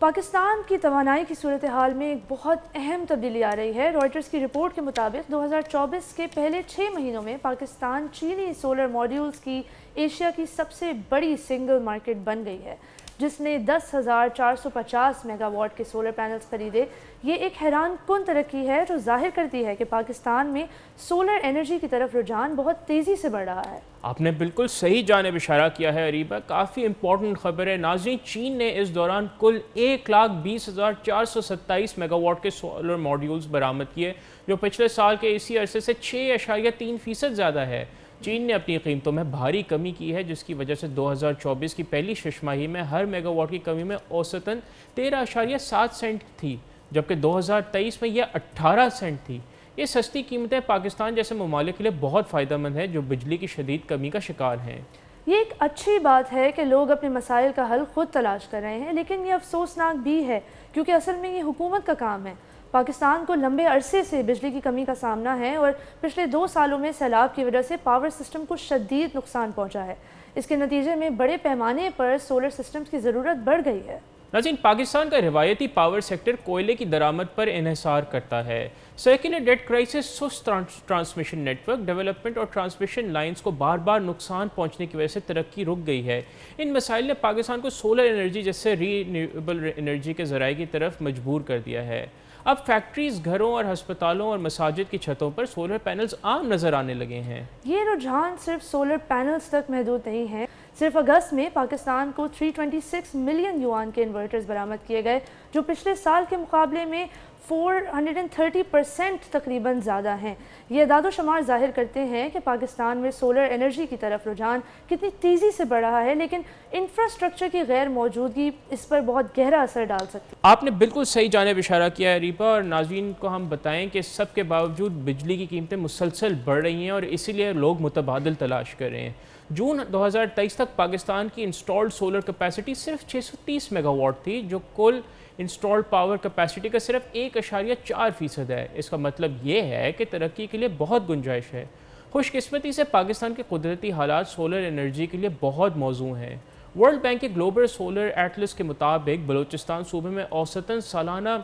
پاکستان کی توانائی کی صورتحال میں ایک بہت اہم تبدیلی آ رہی ہے۔ رائٹرز کی رپورٹ کے مطابق 2024 کے پہلے 6 مہینوں میں پاکستان چینی سولر ماڈیولز کی ایشیا کی سب سے بڑی سنگل مارکیٹ بن گئی ہے، جس نے 10,450 میگا واٹ کے سولر پینلز خریدے۔ یہ ایک حیران کن ترقی ہے جو ظاہر کرتی ہے کہ پاکستان میں سولر انرجی کی طرف رجحان بہت تیزی سے بڑھ رہا ہے۔ آپ نے بالکل صحیح جانب اشارہ کیا ہے اریبہ، کافی امپورٹنٹ خبر ہے۔ ناظرین، چین نے اس دوران کل 1,20,427 میگا واٹ کے سولر ماڈیولز برآمد کیے، جو پچھلے سال کے اسی عرصے سے 6.3% زیادہ ہے۔ چین نے اپنی قیمتوں میں بھاری کمی کی ہے، جس کی وجہ سے 2024 کی پہلی شش ماہی میں ہر میگا واٹ کی کمی میں اوسطاً 13.7 سینٹ تھی، جبکہ 2023 میں یہ 18 سینٹ تھی۔ یہ سستی قیمتیں پاکستان جیسے ممالک کے لیے بہت فائدہ مند ہیں جو بجلی کی شدید کمی کا شکار ہیں۔ یہ ایک اچھی بات ہے کہ لوگ اپنے مسائل کا حل خود تلاش کر رہے ہیں، لیکن یہ افسوسناک بھی ہے کیونکہ اصل میں یہ حکومت کا کام ہے۔ پاکستان کو لمبے عرصے سے بجلی کی کمی کا سامنا ہے اور پچھلے 2 سالوں میں سیلاب کی وجہ سے پاور سسٹم کو شدید نقصان پہنچا ہے۔ اس کے نتیجے میں بڑے پیمانے پر سولر سسٹمز کی ضرورت بڑھ گئی ہے۔ ناظرین، پاکستان کا روایتی پاور سیکٹر کوئلے کی درآمد پر انحصار کرتا ہے۔ سرکولر ڈیٹ کرائسس، سست ٹرانسمیشن نیٹ ورک ڈیولپمنٹ اور ٹرانسمیشن لائنز کو بار بار نقصان پہنچنے کی وجہ سے ترقی رک گئی ہے۔ ان مسائل نے پاکستان کو سولر انرجی جیسے رینیویبل انرجی کے ذرائع کی طرف مجبور کر دیا ہے۔ اب فیکٹریز، گھروں اور ہسپتالوں اور مساجد کی چھتوں پر سولر پینلز عام نظر آنے لگے ہیں۔ یہ رجحان صرف سولر پینلز تک محدود نہیں ہے۔ صرف اگست میں پاکستان کو 326 ملین یوان کے انورٹرز برآمد کیے گئے، جو پچھلے سال کے مقابلے میں 430% تقریباً زیادہ ہیں۔ یہ اعداد و شمار ظاہر کرتے ہیں کہ پاکستان میں سولر انرجی کی طرف رجحان کتنی تیزی سے بڑھ رہا ہے، لیکن انفراسٹرکچر کی غیر موجودگی اس پر بہت گہرا اثر ڈال سکتی ہے۔ آپ نے بالکل صحیح جانب اشارہ کیا ہے ریپا، اور ناظرین کو ہم بتائیں کہ سب کے باوجود بجلی کی قیمتیں مسلسل بڑھ رہی ہیں اور اسی لیے لوگ متبادل تلاش کر رہے ہیں۔ جون 2023 تک پاکستان کی انسٹالڈ سولر کیپیسٹی صرف 630 میگا واٹ تھی، جو کل انسٹالڈ پاور کیپیسٹی کا صرف 1.4% ہے۔ اس کا مطلب یہ ہے کہ ترقی کے لیے بہت گنجائش ہے۔ خوش قسمتی سے پاکستان کے قدرتی حالات سولر انرجی کے لیے بہت موزوں ہیں۔ ورلڈ بینک کے گلوبل سولر ایٹلس کے مطابق بلوچستان صوبے میں اوسطاً سالانہ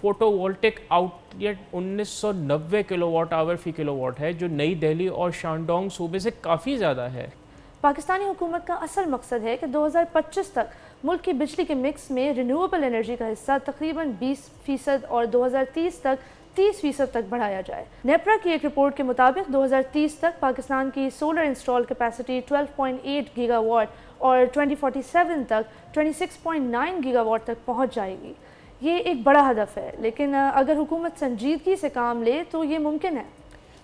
photovoltaic outlet 1990 kilowatt hour فی کلو واٹ ہے، جو نئی دہلی اور شانڈونگ صوبے سے کافی زیادہ ہے۔ پاکستانی حکومت کا اصل مقصد ہے کہ 2025 تک ملک کی بجلی کے مکس میں رینیویبل انرجی کا حصہ تقریباً 20% اور 2030 تک 30% تک بڑھایا جائے۔ نیپرا کی ایک رپورٹ کے مطابق 2030 تک پاکستان کی solar install capacity 12.8 gigawatt اور 2047 تک 26.9 گیگا واٹ تک پہنچ جائے گی۔ یہ ایک بڑا ہدف ہے، لیکن اگر حکومت سنجیدگی سے کام لے تو یہ ممکن ہے۔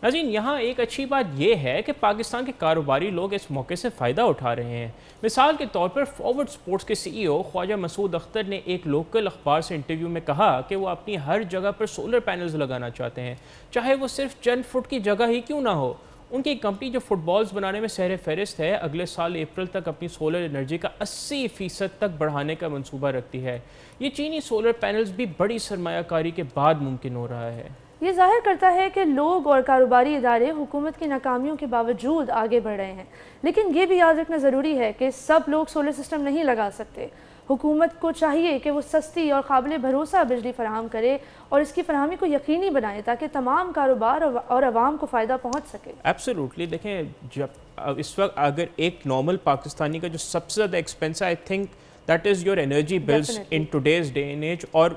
ناظرین، یہاں ایک اچھی بات یہ ہے کہ پاکستان کے کاروباری لوگ اس موقع سے فائدہ اٹھا رہے ہیں۔ مثال کے طور پر فارورڈ سپورٹس کے سی ای او خواجہ مسعود اختر نے ایک لوکل اخبار سے انٹرویو میں کہا کہ وہ اپنی ہر جگہ پر سولر پینلز لگانا چاہتے ہیں، چاہے وہ صرف چند فٹ کی جگہ ہی کیوں نہ ہو۔ ان کی کمپنی جو فٹ بالز بنانے میں سہر فہرست ہے، اگلے سال اپریل تک اپنی سولر انرجی کا 80% تک بڑھانے کا منصوبہ رکھتی ہے۔ یہ چینی سولر پینلز بھی بڑی سرمایہ کاری کے بعد ممکن ہو رہا ہے۔ یہ ظاہر کرتا ہے کہ لوگ اور کاروباری ادارے حکومت کی ناکامیوں کے باوجود آگے بڑھ رہے ہیں، لیکن یہ بھی یاد رکھنا ضروری ہے کہ سب لوگ سولر سسٹم نہیں لگا سکتے۔ حکومت کو چاہیے کہ وہ سستی اور قابل بھروسہ بجلی فراہم کرے اور اس کی فراہمی کو یقینی بنائے تاکہ تمام کاروبار اور عوام کو فائدہ پہنچ سکے۔ ایبسولوٹلی، دیکھیں، جب اس وقت اگر ایک نارمل پاکستانی کا جو سب سے زیادہ ایکسپینس ہے، I think that is your energy bills in today's day and age, اور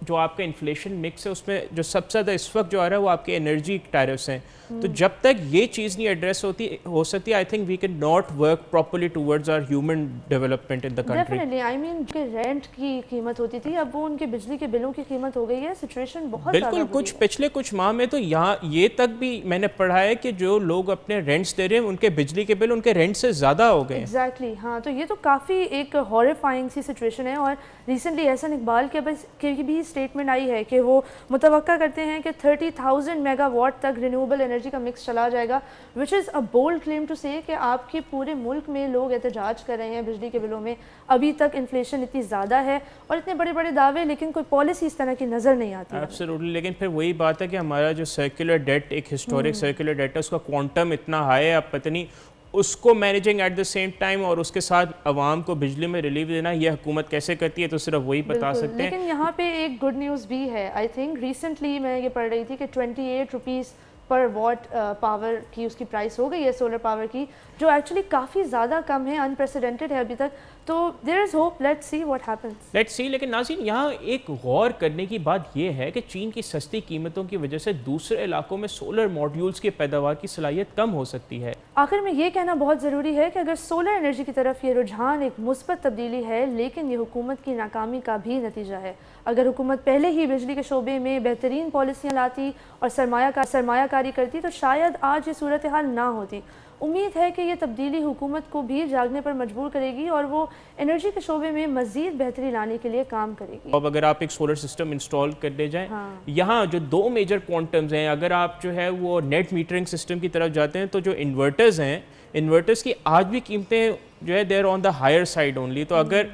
جو آپ کا انفلیشن مکس ہے اس میں جو سب سے زیادہ اس وقت جو آ رہا ہے وہ آپ کے انرجی ٹیرفس ہیں۔ تو جب تک یہ چیز نہیں ایڈریس ہو سکتی، I think we can not work properly towards our human development in the country. Definitely, I mean کہ رینٹ کی قیمت ہوتی تھی، اب وہ ان کے بجلی کے بلوں کی قیمت ہو گئی ہے۔ سچویشن بہت زیادہ بالکل، پچھلے کچھ ماہ میں تو یہاں یہ تک بھی میں نے پڑھا ہے کہ جو لوگ اپنے رینٹس دے رہے ہیں ان کے بجلی کے بل ان کے رینٹ سے زیادہ ہو گئے ہیں۔ ایگزیکٹلی، ہاں، تو یہ تو کافی ایک ہارفائنگ سی سچویشن ہے۔ اور ریسنٹلی احسن اقبال کی بھی اسٹیٹمنٹ آئی ہے کہ وہ متوقع کرتے ہیں کہ 30,000 میگا واٹ تک رینیویبل انرجی کا مکس چلا جائے گا، وچ از اے بولڈ کلیم ٹو سے کہ آپ کے پورے ملک میں لوگ احتجاج کر رہے ہیں بجلی کے بلوں میں۔ ابھی تک انفلیشن اتنی زیادہ ہے اور اتنے بڑے بڑے دعوے، لیکن کوئی پالیسی اس طرح کی نظر نہیں آتی۔ ایبسولوٹلی، لیکن پھر وہی بات ہے کہ ہمارا جو سرکولر ڈیٹ، ایک ہسٹورک سرکولر ڈیٹ ہے، اس کا کوانٹم اتنا ہائی ہے، اب پتہ نہیں اس کو managing at the same time اور اس کے ساتھ عوام کو بجلی میں ریلیف دینا یہ حکومت کیسے کرتی ہے تو صرف وہی بتا سکتے ہیں. لیکن یہاں پہ ایک گڈ نیوز بھی ہے. آئی تھنک ریسنٹلی میں یہ پڑھ رہی تھی کہ 28 روپیز پر واٹ پاور کی اس کی پرائس ہو گئی ہے سولر پاور کی, جو ایکچولی کافی زیادہ کم ہے, انپریسیڈنٹڈ ہے ابھی تک. تو there is hope, let's see what happens. Let's see. لیکن ناظرین یہاں ایک غور کرنے کی بات یہ ہے کہ چین کی سستی قیمتوں کی وجہ سے دوسرے علاقوں میں سولر ماڈیولز کی پیداوار کی صلاحیت کم ہو سکتی ہے. آخر میں یہ کہنا بہت ضروری ہے کہ اگر سولر انرجی کی طرف یہ رجحان ایک مثبت تبدیلی ہے, لیکن یہ حکومت کی ناکامی کا بھی نتیجہ ہے. اگر حکومت پہلے ہی بجلی کے شعبے میں بہترین پالیسیاں لاتی اور سرمایہ کاری کرتی تو شاید آج یہ صورتحال نہ ہوتی. امید ہے کہ یہ تبدیلی حکومت کو بھی جاگنے پر مجبور کرے گی اور وہ انرجی کے شعبے میں مزید بہتری لانے کے لیے کام کرے گی. اب اگر آپ ایک سولر سسٹم انسٹال کرنے جائیں, یہاں جو 2 میجر کوانٹمز ہیں, اگر آپ جو ہے وہ نیٹ میٹرنگ سسٹم کی طرف جاتے ہیں تو جو انورٹرز ہیں, انورٹرز کی آج بھی قیمتیں جو ہے دیر آن دا ہائر سائڈ اونلی. تو اگر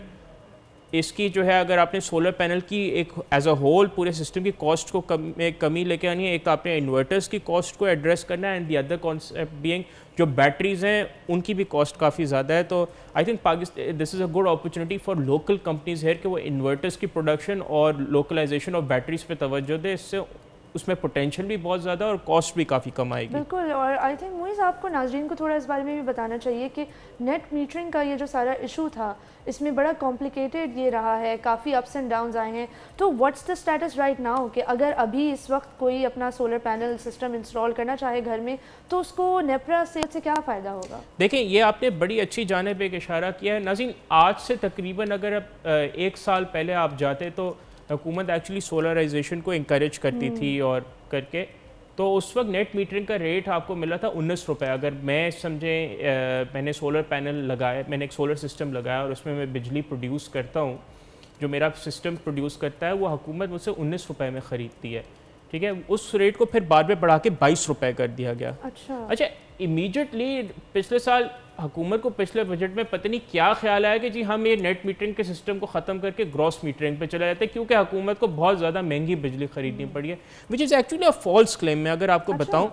اس کی جو ہے اگر آپ نے سولر پینل کی ایک ایز اے ہول پورے سسٹم کی کاسٹ کو کمی لے کے آنی ہے, ایک تو آپ نے انورٹرز کی کاسٹ کو ایڈریس کرنا ہے, and the other concept being جو بیٹریز ہیں ان کی بھی کاسٹ کافی زیادہ ہے. تو I think this is a good opportunity for local companies here کہ وہ انورٹرز کی پروڈکشن اور لوکلائزیشن آف بیٹریز پہ توجہ دے. اس سے اس میں پوٹینشیل بھی بہت زیادہ اور کاسٹ بھی کافی کم آئے گی. بالکل. اور آئی تھنک موئز آپ کو ناظرین کو تھوڑا اس بارے میں بھی بتانا چاہیے کہ نیٹ میٹرنگ کا یہ جو سارا ایشو تھا اس میں بڑا کمپلیکیٹڈ یہ رہا ہے, کافی اپس اینڈ ڈاؤنز آئے ہیں. تو what's the status right now کہ اگر ابھی اس وقت کوئی اپنا سولر پینل سسٹم انسٹال کرنا چاہے گھر میں تو اس کو نیپرا سے کیا فائدہ ہوگا؟ دیکھیں یہ آپ نے بڑی اچھی جانب ایک اشارہ کیا ہے ناظرین. آج سے تقریباً اگر 1 سال پہلے آپ جاتے تو حکومت ایکچولی سولرائزیشن کو انکریج کرتی تھی اور کر کے, تو اس وقت نیٹ میٹرنگ کا ریٹ آپ کو ملا تھا 19 روپے. اگر میں سمجھیں میں نے سولر پینل لگایا, میں نے ایک سولر سسٹم لگایا اور اس میں بجلی پروڈیوس کرتا ہوں, جو میرا سسٹم پروڈیوس کرتا ہے وہ حکومت مجھ سے 19 روپے میں خریدتی ہے. ٹھیک ہے, اس ریٹ کو پھر بعد میں بڑھا کے 22 روپے کر دیا گیا. اچھا امیجیٹلی پچھلے سال حکومت کو پچھلے بجٹ میں پتہ نہیں کیا خیال آیا کہ جی ہم یہ نیٹ میٹرنگ کے سسٹم کو ختم کر کے گراس میٹرنگ پہ چلا جاتے ہیں, کیونکہ حکومت کو بہت زیادہ مہنگی بجلی خریدنی پڑی ہے, وچ is actually a false claim. میں اگر آپ کو بتاؤں,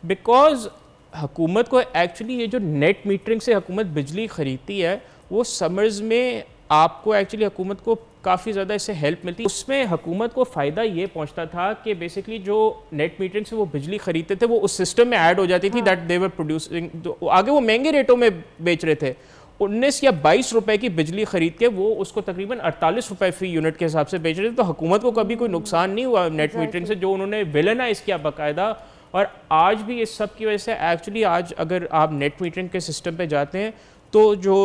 بیکاز حکومت کو ایکچولی یہ جو نیٹ میٹرنگ سے حکومت بجلی خریدتی ہے وہ سمرز میں آپ کو ایکچولی حکومت کو کافی زیادہ اس سے ہیلپ ملتی ہے. اس میں حکومت کو فائدہ یہ پہنچتا تھا کہ بیسکلی جو نیٹ میٹرنگ سے وہ بجلی خریدتے تھے وہ اس سسٹم میں ایڈ ہو جاتی تھی, دیٹ دے ور پروڈیوسنگ. آگے وہ مہنگے ریٹوں میں بیچ رہے تھے, 19 یا 22 روپے کی بجلی خرید کے وہ اس کو تقریباً 48 روپے فی یونٹ کے حساب سے بیچ رہے تھے. تو حکومت کو کبھی کوئی نقصان نہیں ہوا نیٹ میٹرنگ سے, جو انہوں نے ویلنائز کیا باقاعدہ. اور آج بھی اس سب کی وجہ سے ایکچولی آج اگر آپ نیٹ میٹرنگ کے سسٹم پہ جاتے ہیں تو جو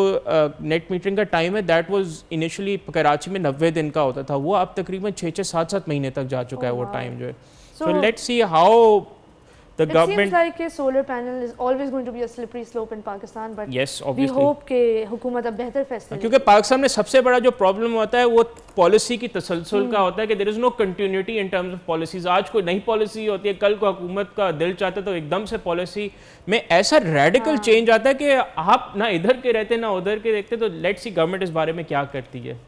نیٹ میٹرنگ کا ٹائم ہے دیٹ واز انیشلی کراچی میں 90 دن کا ہوتا تھا, وہ اب تقریباً 6-7 مہینے تک جا چکا ہے وہ ٹائم جو ہے. So let's see how the government. It seems like a solar panel is always going to be a slippery slope in Pakistan, but yes, obviously. we hope کہ حکومت اب بہتر فیصلے, کیونکہ پاکستان میں سب سے بڑا جو پرابلم ہوتا ہے وہ پالیسی کی تسلسل کا ہوتا ہے کہ there is no continuity in terms of policies. آج کوئی نئی پالیسی ہوتی ہے, کل کو حکومت کا دل چاہتا ہے تو ایک دم سے پالیسی میں ایسا ریڈیکل چینج آتا ہے کہ آپ نہ ادھر کے رہتے نہ ادھر کے دیکھتے. تو لیٹس سی گورنمنٹ اس بارے میں کیا کرتی ہے.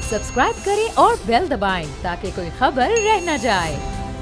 سبسکرائب کریں اور بیل دبائیں تاکہ کوئی خبر رہ نہ جائے.